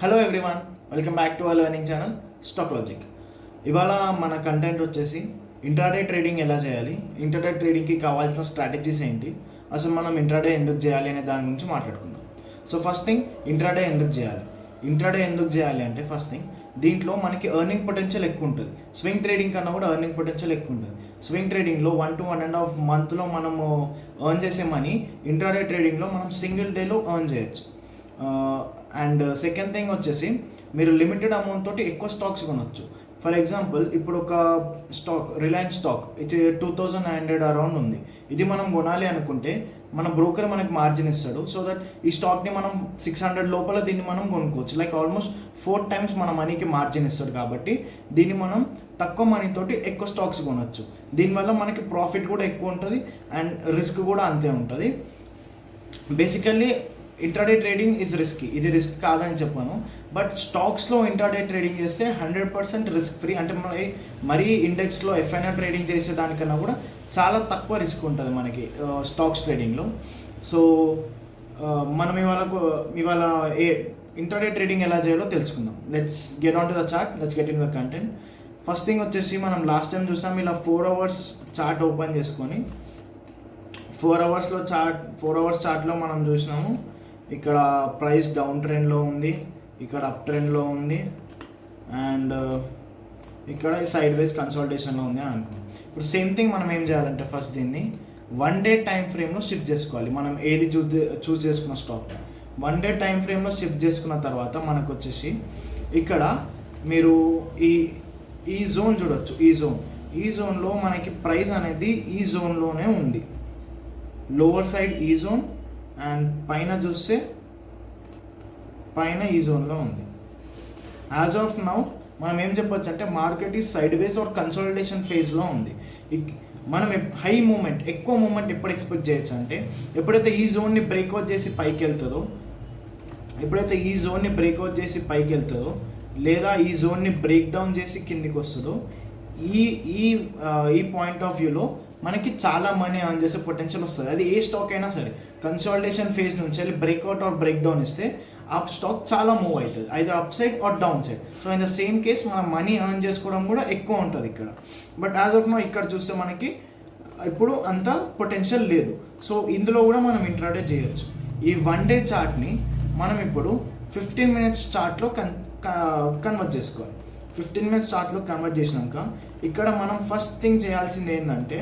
Hello everyone, welcome back to our learning channel stock logic. ఇవాళ మన content వచ్చేసి intraday trading ఎలా చేయాలి, ఇంట్రాడే ట్రేడింగ్కి కావాల్సిన స్ట్రాటజీస్ ఏంటి, అసలు మనం ఇంట్రాడే ఎందుకు చేయాలి అనే దాని గురించి మాట్లాడుకుందాం. సో ఫస్ట్ థింగ్, ఇంట్రాడే ఎందుకు చేయాలి. ఇంట్రాడే ఎందుకు చేయాలి అంటే ఫస్ట్ థింగ్, దీంట్లో మనకి ఎర్నింగ్ పొటెన్షియల్ ఎక్కువ ఉంటుంది. స్వింగ్ ట్రేడింగ్ కన్నా కూడా ఎర్నింగ్ పొటెన్షియల్ ఎక్కువ ఉంటుంది. స్వింగ్ ట్రేడింగ్లో 1 to 1.5 monthలో మనము ఎర్న్ చేసే మనీ ఇంట్రాడే ట్రేడింగ్లో మనం సింగిల్ డేలో ఎర్న్ చేయొచ్చు. అండ్ సెకండ్ థింగ్ వచ్చేసి మీరు లిమిటెడ్ అమౌంట్ తోటి ఎక్కువ స్టాక్స్ కొనవచ్చు. ఫర్ ఎగ్జాంపుల్, ఇప్పుడు ఒక స్టాక్ రిలయన్స్ స్టాక్ ఇది 2900 అరౌండ్ ఉంది. ఇది మనం కొనాలి అనుకుంటే మన బ్రోకర్ మనకి మార్జిన్ ఇస్తాడు. సో దట్ ఈ స్టాక్ని మనం 600 లోపల దీన్ని మనం కొనుక్కోవచ్చు. లైక్ ఆల్మోస్ట్ 4 times మన మనీకి మార్జిన్ ఇస్తాడు. కాబట్టి దీన్ని మనం తక్కువ మనీతోటి ఎక్కువ స్టాక్స్ కొనవచ్చు. దీనివల్ల మనకి ప్రాఫిట్ కూడా ఎక్కువ ఉంటుంది అండ్ రిస్క్ కూడా అంతే ఉంటుంది. Basically intraday trading is risky. ఇది రిస్క్ కాదని చెప్పాను, బట్ స్టాక్స్లో ఇంట్రాడే ట్రేడింగ్ చేస్తే 100% రిస్క్ ఫ్రీ. అంటే మరీ ఇండెక్స్లో ఎఫ్ఐనా ట్రేడింగ్ చేసే దానికన్నా కూడా చాలా తక్కువ రిస్క్ ఉంటుంది మనకి స్టాక్స్ ట్రేడింగ్లో. సో మనం ఇవాళ ఇంట్రాడే ట్రేడింగ్ ఎలా చేయాలో తెలుసుకుందాం. Let's get on to the chart, let's get in the content. First thing వచ్చేసి మనం లాస్ట్ టైం చూసాం, ఇలా 4 hours చార్ట్ ఓపెన్ చేసుకొని 4 hours చార్ట్లో మనం చూసినాము. ఇక్కడ ప్రైస్ డౌన్ ట్రెండ్లో ఉంది, ఇక్కడ అప్ ట్రెండ్లో ఉంది అండ్ ఇక్కడ సైడ్ వేస్ కన్సల్టేషన్లో ఉంది అని అనుకున్నాం. ఇప్పుడు సేమ్ థింగ్ మనం ఏం చేయాలంటే ఫస్ట్ దీన్ని 1 day టైం ఫ్రేమ్లో షిఫ్ట్ చేసుకోవాలి. మనం ఏది చూస్ చేసుకున్న స్టాక్ 1 day టైం ఫ్రేమ్లో షిఫ్ట్ చేసుకున్న తర్వాత మనకు వచ్చేసి ఇక్కడ మీరు ఈ జోన్ చూడొచ్చు. ఈ జోన్లో మనకి ప్రైస్ అనేది ఈ జోన్లోనే ఉంది. లోవర్ సైడ్ ఈ జోన్ అండ్ పైన చూస్తే పైన ఈ జోన్లో ఉంది. యాజ్ ఆఫ్ నౌ మనం ఏం చెప్పొచ్చు అంటే మార్కెట్ ఈ సైడ్ వేస్ ఆర్ కన్సాలిడేషన్ ఫేజ్లో ఉంది. మనం హై మూమెంట్, ఎక్కువ మూమెంట్ ఎప్పుడు ఎక్స్పెక్ట్ చేయొచ్చు అంటే ఎప్పుడైతే ఈ జోన్ని బ్రేక్అవుట్ చేసి పైకి వెళ్తుందో, లేదా ఈ జోన్ని బ్రేక్ డౌన్ చేసి కిందికి వస్తుందో, ఈ పాయింట్ ఆఫ్ వ్యూలో మనకి చాలా మనీ ఎర్న్ చేసే పొటెన్షియల్ వస్తుంది. అది ఏ స్టాక్ అయినా సరే కన్సాలిడేషన్ ఫేజ్ నుంచి వెళ్ళి బ్రేక్అవుట్ ఆర్ బ్రేక్ డౌన్ ఇస్తే ఆ స్టాక్ చాలా మూవ్ అవుతుంది, either upside or downside. So in the same case మనం మనీ ఎర్న్ చేసుకోవడం కూడా ఎక్కువ ఉంటుంది ఇక్కడ. బట్ యాజ్ ఆఫ్ నౌ ఇక్కడ చూస్తే మనకి ఇప్పుడు అంత పొటెన్షియల్ లేదు. సో ఇందులో కూడా మనం ఇంట్రాడే చేయొచ్చు. ఈ 1 day చార్ట్ని మనం ఇప్పుడు 15 minutes చార్ట్లో కన్వర్ట్ చేసుకోవాలి. 15 minutes చార్ట్లో కన్వర్ట్ చేసినాక ఇక్కడ మనం ఫస్ట్ థింగ్ చేయాల్సింది ఏంటంటే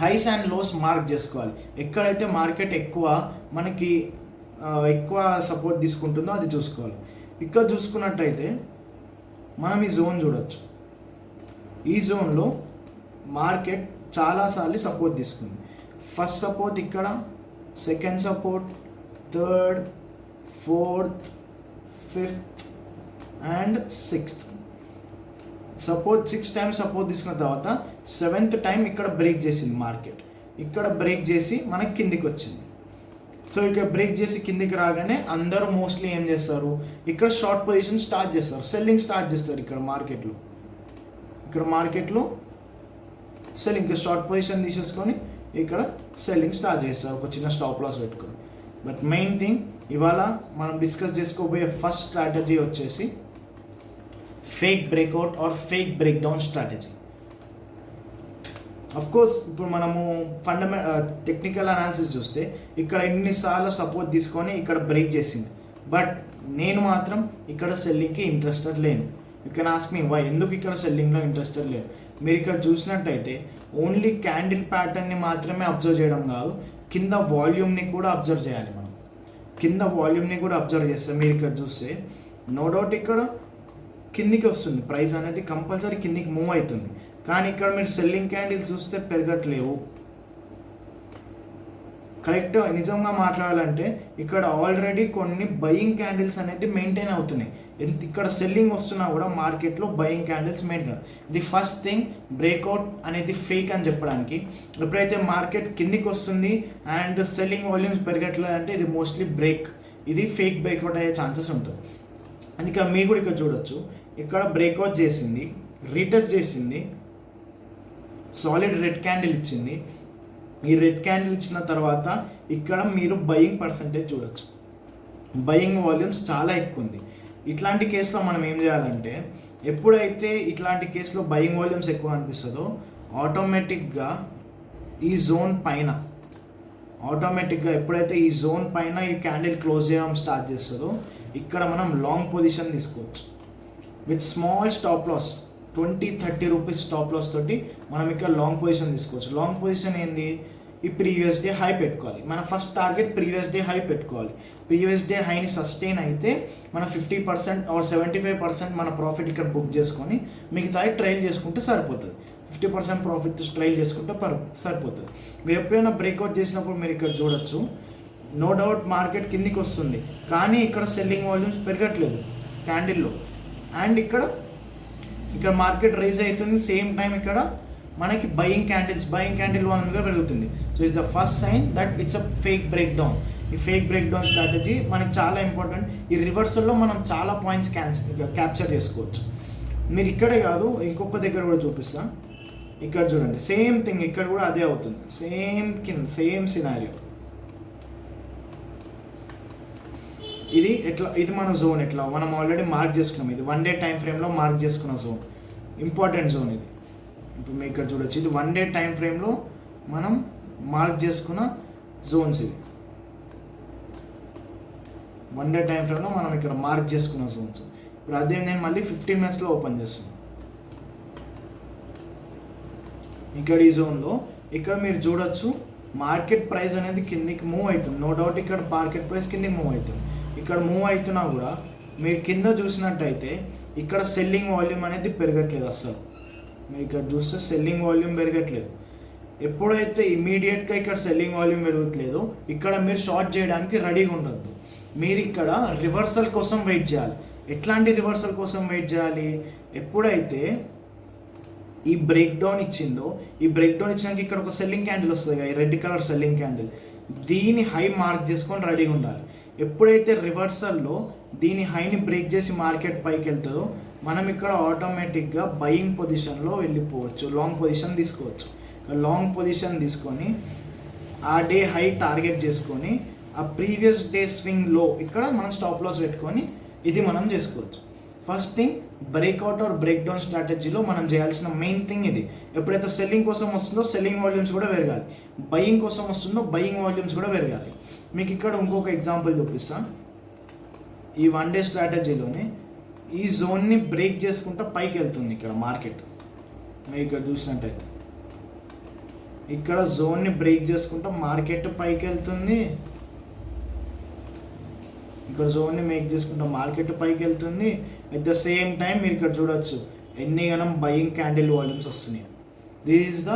హైస్ అండ్ లోస్ మార్క్ చేసుకోవాలి. ఎక్కడైతే మార్కెట్ మనకి ఎక్కువ సపోర్ట్ తీసుకుంటుందో అది చూసుకోవాలి. ఇక్కడ చూసుకున్నట్టయితే మనం ఈ జోన్ చూడొచ్చు. ఈ జోన్లో మార్కెట్ చాలాసార్లు సపోర్ట్ తీసుకుంది. ఫస్ట్ సపోర్ట్ ఇక్కడ, second support, third, fourth, fifth and sixth. 6 times support తీసుకున్న తర్వాత 7th time ఇక్కడ బ్రేక్ చేసింది మార్కెట్. ఇక్కడ బ్రేక్ చేసి మనకి కిందికి వచ్చింది. సో ఇక్కడ బ్రేక్ చేసి కిందికి రాగానే అందరూ మోస్ట్లీ ఏం చేస్తారు, ఇక్కడ షార్ట్ పొజిషన్ స్టార్ట్ చేస్తారు, సెల్లింగ్ స్టార్ట్ చేస్తారు. ఇక్కడ మార్కెట్లో సెల్లింగ్, ఇక్కడ షార్ట్ పొజిషన్ తీసేసుకొని ఇక్కడ సెల్లింగ్ స్టార్ట్ చేస్తారు ఒక చిన్న స్టాప్ లాస్ పెట్టుకొని. బట్ మెయిన్ థింగ్ ఇవాళ మనం డిస్కస్ చేసుకోబోయే ఫస్ట్ స్ట్రాటజీ వచ్చేసి fake breakout or fake break down strategy. Course ఇప్పుడు మనము టెక్నికల్ అనాలిసిస్ చూస్తే ఇక్కడ ఎన్నిసార్లు సపోర్ట్ తీసుకొని ఇక్కడ బ్రేక్ చేసింది. బట్ నేను మాత్రం ఇక్కడ సెల్లింగ్కి ఇంట్రెస్టెడ్ లేను. You can ask me why, ఎందుకు ఇక్కడ సెల్లింగ్లో ఇంట్రెస్టెడ్ లేను. మీరు ఇక్కడ చూసినట్టయితే ఓన్లీ క్యాండిల్ ప్యాటర్న్ని మాత్రమే అబ్జర్వ్ చేయడం కాదు, కింద వాల్యూమ్ని కూడా అబ్జర్వ్ చేయాలి. మనం కింద వాల్యూమ్ని కూడా అబ్జర్వ్ చేస్తే మీరు ఇక్కడ చూస్తే నో డౌట్ ఇక్కడ కిందికి వస్తుంది, ప్రైస్ అనేది కంపల్సరీ కిందికి మూవ్ అవుతుంది. కానీ ఇక్కడ మీరు సెల్లింగ్ క్యాండిల్స్ చూస్తే పెరగట్లేవు. కరెక్ట్ నిజంగా మాట్లాడాలంటే ఇక్కడ ఆల్రెడీ కొన్ని బయింగ్ క్యాండిల్స్ అనేది మెయింటైన్ అవుతున్నాయి. ఇక్కడ సెల్లింగ్ వస్తున్నా కూడా మార్కెట్లో బయింగ్ క్యాండిల్స్ మెయింటైన్. ఇది ఫస్ట్ థింగ్, బ్రేక్అవుట్ అనేది ఫేక్ అని చెప్పడానికి. ఎప్పుడైతే మార్కెట్ కిందికి వస్తుంది అండ్ సెల్లింగ్ వాల్యూమ్స్ పెరగట్లేదు అంటే ఇది మోస్ట్లీ ఇది ఫేక్ బ్రేక్అవుట్ అయ్యే ఛాన్సెస్ ఉంటుంది. అందుకే మీరు కూడా ఇక్కడ చూడొచ్చు, ఇక్కడ బ్రేక్అవుట్ చేసింది, రీటెస్ట్ చేసింది, సాలిడ్ రెడ్ క్యాండిల్ ఇచ్చింది. ఈ రెడ్ క్యాండిల్ ఇచ్చిన తర్వాత ఇక్కడ మీరు బయింగ్ పర్సంటేజ్ చూడొచ్చు. బయింగ్ వాల్యూమ్స్ చాలా ఎక్కువ ఉంది. ఇట్లాంటి కేసులో మనం ఏం చేయాలంటే ఎప్పుడైతే ఇట్లాంటి కేసులో బయింగ్ వాల్యూమ్స్ ఎక్కువ అనిపిస్తుందో ఆటోమేటిక్గా ఈ జోన్ పైన ఎప్పుడైతే ఈ జోన్ పైన ఈ క్యాండిల్ క్లోజ్ చేయడం స్టార్ట్ చేస్తుందో ఇక్కడ మనం లాంగ్ పొజిషన్ తీసుకోవచ్చు with small stop loss 20-30 rupees stop loss తోటి మనం ఇక్కడ లాంగ్ పొజిషన్ తీసుకోవచ్చు. లాంగ్ పొజిషన్ ఏంది, ఈ ప్రీవియస్ డే హై పెట్టుకోవాలి. మన first target previous day high పెట్టుకోవాలి. ప్రీవియస్ డే హైని సస్టైన్ అయితే మన 50% ఆర్ 75% మన ప్రాఫిట్ ఇక్కడ బుక్ చేసుకొని మిగతా ట్రైల్ చేసుకుంటే సరిపోతుంది. 50% ప్రాఫిట్ ట్రైల్ చేసుకుంటే సరిపోతుంది. మీరు ఎప్పుడైనా బ్రేక్అవుట్ చేసినప్పుడు మీరు ఇక్కడ చూడొచ్చు, నో డౌట్ మార్కెట్ కిందికి వస్తుంది కానీ ఇక్కడ సెల్లింగ్ వాల్యూమ్స్ పెరగట్లేదు క్యాండిల్లో. అండ్ ఇక్కడ మార్కెట్ రైజ్ అవుతుంది, సేమ్ టైం ఇక్కడ మనకి బయింగ్ క్యాండిల్ వాల్యూమ్గా పెరుగుతుంది. So it's the first sign that it's a fake break down. ఈ ఫేక్ బ్రేక్ డౌన్ స్ట్రాటజీ మనకి చాలా ఇంపార్టెంట్. ఈ రివర్సల్లో మనం చాలా పాయింట్స్ క్యాప్చర్ చేసుకోవచ్చు. మీరు ఇక్కడే కాదు ఇంకొక దగ్గర కూడా చూపిస్తా. ఇక్కడ చూడండి సేమ్ థింగ్, ఇక్కడ కూడా అదే అవుతుంది, సేమ్ సినారియో. ఇది మన జోన్ ఎట్లా మనం ఆల్రెడీ మార్క్ చేసుకున్నాం. ఇది 1 డే టైం ఫ్రేమ్లో మార్క్ చేసుకున్న జోన్, ఇంపార్టెంట్ జోన్ ఇది. ఇప్పుడు మీరు ఇక్కడ చూడొచ్చు, ఇది 1 డే టైం ఫ్రేమ్లో మనం మార్క్ చేసుకున్న జోన్స్. ఇది 1 డే టైం ఫ్రేమ్లో మనం ఇక్కడ మార్క్ చేసుకున్న జోన్స్. ఇప్పుడు అదే నేను మళ్ళీ 15 మినిట్స్లో ఓపెన్ చేస్తున్నాను. ఇక్కడ ఈ జోన్లో ఇక్కడ మీరు చూడొచ్చు మార్కెట్ ప్రైస్ అనేది కిందికి మూవ్ అవుతుంది. నో డౌట్ ఇక్కడ మార్కెట్ ప్రైస్ కిందికి మూవ్ అవుతుంది. ఇక్కడ మూవ్ అవుతున్నా కూడా మీరు కింద చూసినట్టయితే ఇక్కడ సెల్లింగ్ వాల్యూమ్ అనేది పెరగట్లేదు అసలు. మీరు ఇక్కడ చూస్తే సెల్లింగ్ వాల్యూమ్ పెరగట్లేదు. ఎప్పుడైతే ఇమీడియట్గా ఇక్కడ సెల్లింగ్ వాల్యూమ్ పెరగట్లేదో ఇక్కడ మీరు షార్ట్ చేయడానికి రెడీగా ఉండద్దు. మీరు ఇక్కడ రివర్సల్ కోసం వెయిట్ చేయాలి. ఎట్లాంటి రివర్సల్ కోసం వెయిట్ చేయాలి, ఎప్పుడైతే ఈ బ్రేక్ డౌన్ ఇచ్చిందో, ఈ బ్రేక్ డౌన్ ఇచ్చినాక ఇక్కడ ఒక సెల్లింగ్ క్యాండిల్ వస్తుంది కదా, ఈ రెడ్ కలర్ సెల్లింగ్ క్యాండిల్, దీని హై మార్క్ చేసుకొని రెడీగా ఉండాలి. ఎప్పుడైతే రివర్సల్లో దీని హైని బ్రేక్ చేసి మార్కెట్ పైకి వెళ్తుందో మనం ఇక్కడ ఆటోమేటిక్గా బయింగ్ పొజిషన్లో వెళ్ళిపోవచ్చు, లాంగ్ పొజిషన్ తీసుకోవచ్చు. లాంగ్ పొజిషన్ తీసుకొని ఆ డే హై టార్గెట్ చేసుకొని ఆ ప్రీవియస్ డే స్వింగ్లో ఇక్కడ మనం స్టాప్ లాస్ పెట్టుకొని ఇది మనం చేసుకోవచ్చు. First thing breakout or break down స్ట్రాటజీలో మనం చేయాల్సిన మెయిన్ థింగ్ ఇది. ఎప్పుడైతే సెల్లింగ్ కోసం వస్తుందో సెల్లింగ్ వాల్యూమ్స్ కూడా పెరగాలి, బయింగ్ కోసం వస్తుందో బయింగ్ వాల్యూమ్స్ కూడా పెరగాలి. మీకు ఇక్కడ ఇంకొక ఎగ్జాంపుల్ చూపిస్తా. ఈ 1 డే స్ట్రాటజీలోనే ఈ జోన్ని బ్రేక్ చేసుకుంటూ పైకి వెళ్తుంది ఇక్కడ మార్కెట్. మీరు ఇక్కడ చూసినట్టయితే ఇక్కడ జోన్ని బ్రేక్ చేసుకుంటూ మార్కెట్ పైకి వెళ్తుంది, ఇక్కడ జోన్ని మేక్ చేసుకుంటూ మార్కెట్ పైకి వెళ్తుంది. అట్ ద సేమ్ టైం మీరు ఇక్కడ చూడొచ్చు ఎన్ని గణం బయింగ్ క్యాండిల్ వాల్యూమ్స్ వస్తున్నాయి. This is the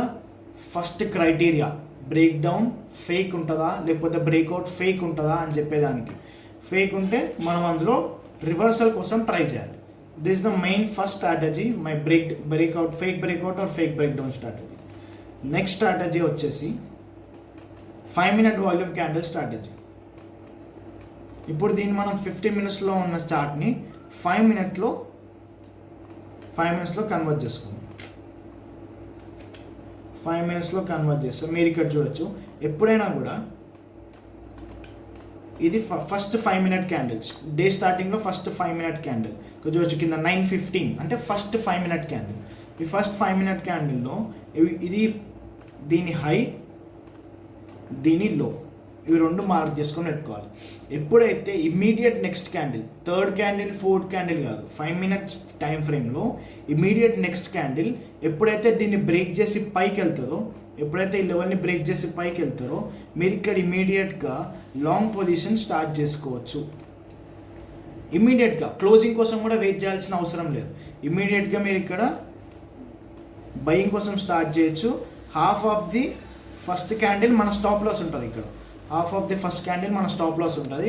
first criteria. Break down fake ఉంటుందా లేకపోతే బ్రేక్అవుట్ ఫేక్ ఉంటుందా అని చెప్పేదానికి. ఫేక్ ఉంటే మనం అందులో రివర్సల్ కోసం ట్రై చేయాలి. This the main first strategy, my breakout fake breakout or fake break down strategy. Next strategy వచ్చేసి 5 minute వాల్యూమ్ క్యాండిల్ స్ట్రాటజీ. ఇప్పుడు దీన్ని మనం 15 minutesలో ఉన్న చార్ట్ని 5 minutesలో కన్వర్ట్ చేసుకుందాం. 5 minutesలో కన్వర్ట్ చేస్తాం. మీరు ఇక్కడ చూడొచ్చు ఎప్పుడైనా కూడా ఇది ఫస్ట్ 5 minute క్యాండిల్స్. డే స్టార్టింగ్లో ఫస్ట్ 5 minute క్యాండిల్ ఇక్కడ చూడొచ్చు, కింద 9:15 అంటే ఫస్ట్ 5 minute క్యాండిల్. ఈ ఫస్ట్ 5 minute క్యాండిల్లో ఇది దీని హై దీని లో, ఇవి రెండు మార్క్ చేసుకొని పెట్టుకోవాలి. ఎప్పుడైతే immediate next candle, third candle fourth candle కాదు, 5 minutes టైం ఫ్రేమ్లో ఇమ్మీడియట్ నెక్స్ట్ క్యాండిల్ ఎప్పుడైతే దీన్ని బ్రేక్ చేసి పైకి వెళ్తుందో, ఎప్పుడైతే ఈ లెవెల్ని బ్రేక్ చేసి పైకి వెళ్తారో మీరు ఇక్కడ ఇమ్మీడియట్గా లాంగ్ పొజిషన్ స్టార్ట్ చేసుకోవచ్చు. ఇమ్మీడియట్గా క్లోజింగ్ కోసం కూడా వెయిట్ చేయాల్సిన అవసరం లేదు. ఇమ్మీడియట్గా మీరు ఇక్కడ బయింగ్ కోసం స్టార్ట్ చేయొచ్చు. Half of the first candle మన స్టాప్ లాస్ ఉంటుంది. ఇక్కడ half of the first candle మన స్టాప్ లాస్ ఉంటుంది.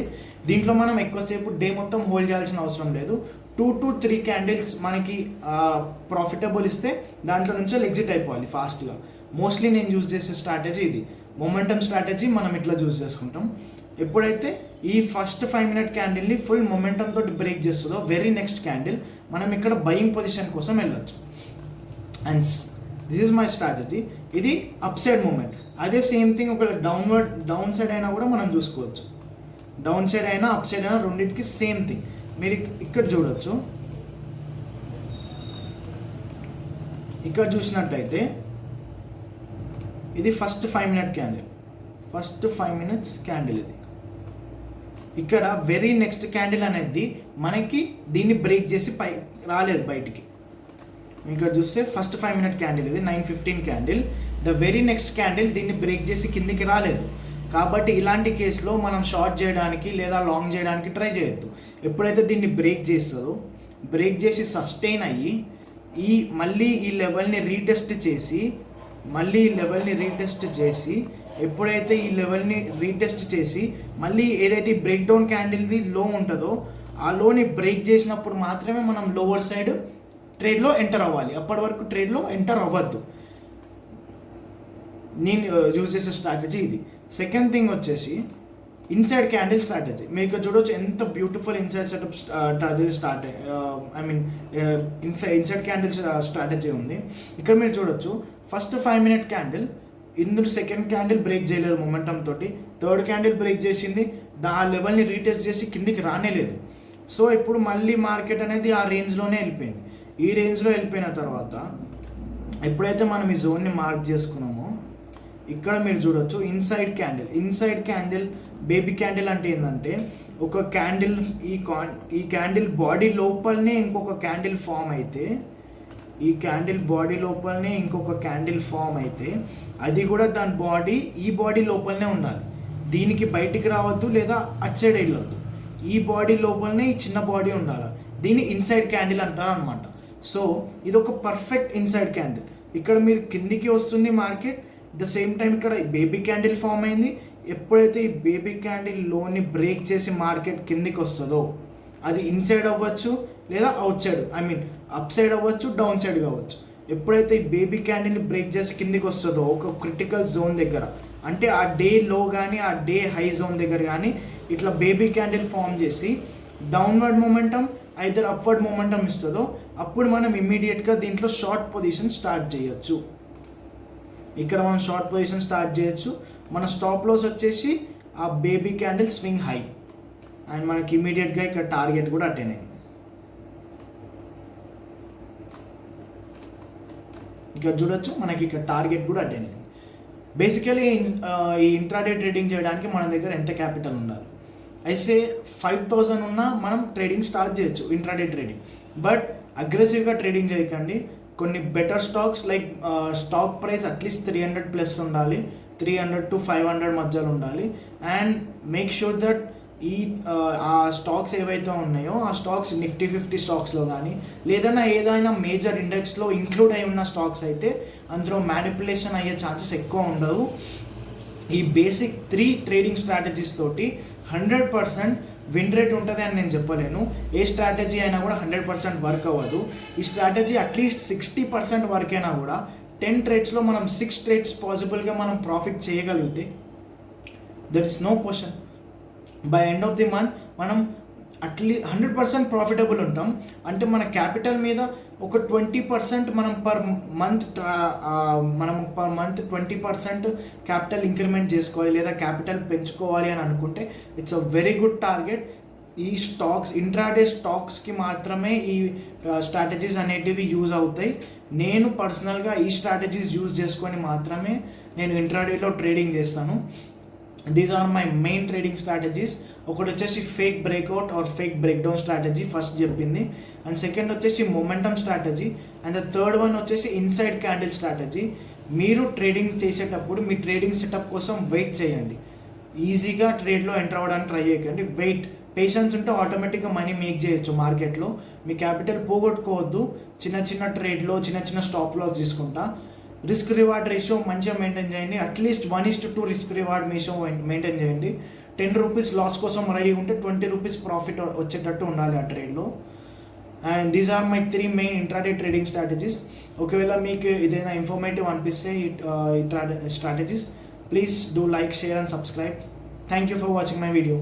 దీంట్లో మనం ఎక్కువసేపు డే మొత్తం హోల్డ్ చేయాల్సిన అవసరం లేదు. 2 to 3 క్యాండిల్స్ మనకి ప్రాఫిటబుల్ ఇస్తే దాంట్లో నుంచి ఎగ్జిట్ అయిపోవాలి ఫాస్ట్గా. మోస్ట్లీ నేను యూజ్ చేసే స్ట్రాటజీ ఇది. మొమెంటమ్ స్ట్రాటజీ మనం ఇట్లా చూస్ చేసుకుంటాం. ఎప్పుడైతే ఈ ఫస్ట్ 5 minute క్యాండిల్ని ఫుల్ మొమెంటమ్ తోటి బ్రేక్ చేస్తుందో వెరీ నెక్స్ట్ క్యాండిల్ మనం ఇక్కడ బయింగ్ పొజిషన్ కోసం వెళ్ళొచ్చు. And this is my strategy. ఇది అప్ సైడ్ మూమెంట్. అదే సేమ్ థింగ్ ఒక డౌన్ సైడ్ అయినా కూడా మనం చూసుకోవచ్చు. డౌన్ సైడ్ అయినా అప్ సైడ్ అయినా రెండింటికి సేమ్ థింగ్. మీరు ఇక్కడ చూడొచ్చు. ఇక్కడ చూసినట్టయితే ఇది first 5 minute candle, first 5 minutes candle. ఇది ఇక్కడ వెరీ నెక్స్ట్ క్యాండిల్ అనేది మనకి దీన్ని బ్రేక్ చేసి రాలేదు బయటికి. ఇక్కడ చూస్తే ఫస్ట్ 5 minute క్యాండిల్, ఇది 9:15 candle. The very next candle దీన్ని బ్రేక్ చేసి కిందికి రాలేదు. కాబట్టి ఇలాంటి కేసులో మనం షార్ట్ చేయడానికి లేదా లాంగ్ చేయడానికి ట్రై చేయొద్దు. ఎప్పుడైతే దీన్ని బ్రేక్ చేస్తుందో, బ్రేక్ చేసి సస్టైన్ అయ్యి మళ్ళీ ఈ లెవెల్ని రీటెస్ట్ చేసి ఎప్పుడైతే ఈ లెవెల్ని రీటెస్ట్ చేసి మళ్ళీ ఏదైతే బ్రేక్ డౌన్ క్యాండిల్ది లో ఉంటుందో ఆ లోని బ్రేక్ చేసినప్పుడు మాత్రమే మనం లోవర్ సైడ్ ట్రేడ్లో ఎంటర్ అవ్వాలి. అప్పటి వరకు ట్రేడ్లో ఎంటర్ అవ్వద్దు. నేను యూజ్ చేసే స్ట్రాటజీ ఇది. సెకండ్ థింగ్ వచ్చేసి ఇన్సైడ్ క్యాండిల్ స్ట్రాటజీ. మీరు ఇక్కడ చూడవచ్చు ఎంత beautiful inside setup strategy inside candle strategy ఉంది. ఇక్కడ మీరు చూడొచ్చు ఫస్ట్ 5 minute క్యాండిల్, ఇందులో సెకండ్ క్యాండిల్ బ్రేక్ చేయలేదు మొమెంటం తోటి, థర్డ్ క్యాండిల్ బ్రేక్ చేసింది, ఆ లెవెల్ని రీటెస్ట్ చేసి కిందికి రానేలేదు. సో ఇప్పుడు మళ్ళీ మార్కెట్ అనేది ఆ రేంజ్లోనే వెళ్ళిపోయింది. ఈ రేంజ్లో వెళ్ళిపోయిన తర్వాత ఎప్పుడైతే మనం ఈ జోన్ని మార్క్ చేసుకున్నామో ఇక్కడ మీరు చూడొచ్చు ఇన్సైడ్ క్యాండిల్ బేబీ క్యాండిల్ అంటే ఏంటంటే ఒక క్యాండిల్ ఈ క్యాండిల్ బాడీ లోపలనే ఇంకొక క్యాండిల్ ఫామ్ అయితే, అది కూడా దాని బాడీ లోపలనే ఉండాలి. దీనికి బయటికి రావద్దు లేదా అటు సైడ్ వెళ్ళొద్దు. ఈ బాడీ లోపలనే ఈ చిన్న బాడీ ఉండాలి. దీన్ని ఇన్సైడ్ క్యాండిల్ అంటారు అనమాట. సో ఇది ఒక పర్ఫెక్ట్ ఇన్సైడ్ క్యాండిల్. ఇక్కడ మీరు కిందికి వస్తుంది మార్కెట్, ద సేమ్ టైం ఇక్కడ బేబీ క్యాండిల్ ఫామ్ అయింది. ఎప్పుడైతే ఈ బేబీ క్యాండిల్ లోని బ్రేక్ చేసి మార్కెట్ కిందికి వస్తుందో అది ఇన్సైడ్ అవ్వచ్చు లేదా అవుట్ సైడ్, అప్ సైడ్ అవ్వచ్చు, డౌన్ సైడ్ కావచ్చు. ఎప్పుడైతే ఈ బేబీ క్యాండిల్ని బ్రేక్ చేసి కిందికి వస్తుందో ఒక క్రిటికల్ జోన్ దగ్గర, అంటే ఆ డే లో కానీ ఆ డే హై జోన్ దగ్గర కానీ ఇట్లా బేబీ క్యాండిల్ ఫామ్ చేసి downward momentum either upward momentum ఇస్తుందో అప్పుడు మనం ఇమ్మీడియట్గా దీంట్లో షార్ట్ పొజిషన్ స్టార్ట్ చేయొచ్చు. ఇక్కడ మనం షార్ట్ పొజిషన్ స్టార్ట్ చేయొచ్చు. మన స్టాప్ లాస్ వచ్చేసి ఆ baby candle swing high, and మనకి ఇమీడియట్గా ఇక్కడ టార్గెట్ కూడా అటెండ్ అయింది. ఇక్కడ చూడొచ్చు మనకి ఇక్కడ టార్గెట్ కూడా అటెండ్ అయింది. బేసికలీ ఈ ఇంట్రాడే ట్రేడింగ్ చేయడానికి మన దగ్గర ఎంత క్యాపిటల్ ఉండాలి? అయితే 5,000 ఉన్నా మనం ట్రేడింగ్ స్టార్ట్ చేయొచ్చు ఇంట్రాడే ట్రేడింగ్. బట్ అగ్రెసివ్గా ట్రేడింగ్ చేయకండి. కొన్ని better stocks like stock price at least 300+ ఉండాలి, 300 to 500 మధ్యలో ఉండాలి. అండ్ మేక్ షూర్ దట్ ఆ స్టాక్స్ ఏవైతే ఉన్నాయో ఆ స్టాక్స్ నిఫ్టీ 50 స్టాక్స్లో కానీ ఏదైనా మేజర్ ఇండెక్స్లో ఇంక్లూడ్ అయి ఉన్న స్టాక్స్ అయితే అందులో మ్యానిపులేషన్ అయ్యే ఛాన్సెస్ ఎక్కువ ఉండవు. ఈ బేసిక్ 3 ట్రేడింగ్ స్ట్రాటజీస్ తోటి 100% విన్ రేట్ ఉంటుంది అని నేను చెప్పలేను. ఏ స్ట్రాటజీ అయినా కూడా 100% వర్క్ అవ్వదు. ఈ స్ట్రాటజీ అట్లీస్ట్ 60% వర్క్ అయినా కూడా 10 ట్రేడ్స్లో మనం 6 ట్రేడ్స్ పాసిబుల్గా మనం ప్రాఫిట్ చేయగలిగితే that is no question. By end of the month మనం అట్లీస్ట్ 100% ప్రాఫిటబుల్ ఉంటాం. అంటే మన క్యాపిటల్ మీద ఒక 20% మనం పర్ మంత్ 20% క్యాపిటల్ ఇంక్రిమెంట్ చేసుకోవాలి లేదా క్యాపిటల్ పెంచుకోవాలి అని అనుకుంటే it's a very good target. ఈ స్టాక్స్ ఇంట్రాడే స్టాక్స్కి మాత్రమే ఈ స్ట్రాటజీస్ అనేటివి యూజ్ అవుతాయి. నేను పర్సనల్గా ఈ స్ట్రాటజీస్ యూజ్ చేసుకొని మాత్రమే నేను ఇంట్రాడేలో ట్రేడింగ్ చేస్తాను. These are my main trading strategies. ఒకటి వచ్చేసి fake breakout or fake break down strategy first చెప్పింది, అండ్ సెకండ్ వచ్చేసి momentum strategy, and the third one వచ్చేసి ఇన్సైడ్ క్యాండిల్ స్ట్రాటజీ. మీరు ట్రేడింగ్ చేసేటప్పుడు మీ ట్రేడింగ్ సెటప్ కోసం వెయిట్ చేయండి. ఈజీగా ట్రేడ్లో ఎంటర్ అవ్వడానికి ట్రై చేయకండి. పేషెన్స్ ఉంటే ఆటోమేటిక్గా మనీ మేక్ చేయొచ్చు మార్కెట్లో. మీ క్యాపిటల్ పోగొట్టుకోవద్దు. చిన్న ట్రేడ్లో చిన్న స్టాప్ లాస్ తీసుకుంటా. రిస్క్ రివార్డ్ రేషియో మంచిగా మెయింటైన్ చేయండి. At least 1:2 risk reward ratio maintain చేయండి. 10 రూపీస్ లాస్ కోసం రెడీ ఉంటే 20 రూపీస్ ప్రాఫిట్ వచ్చేటట్టు ఉండాలి ఆ ట్రేడ్లో. And these are my 3 main intraday trading strategies. ఒకవేళ మీకు ఏదైనా ఇన్ఫర్మేటివ్ అనిపిస్తే ఈ strategies, please do like, share and subscribe. Thank you for watching my video.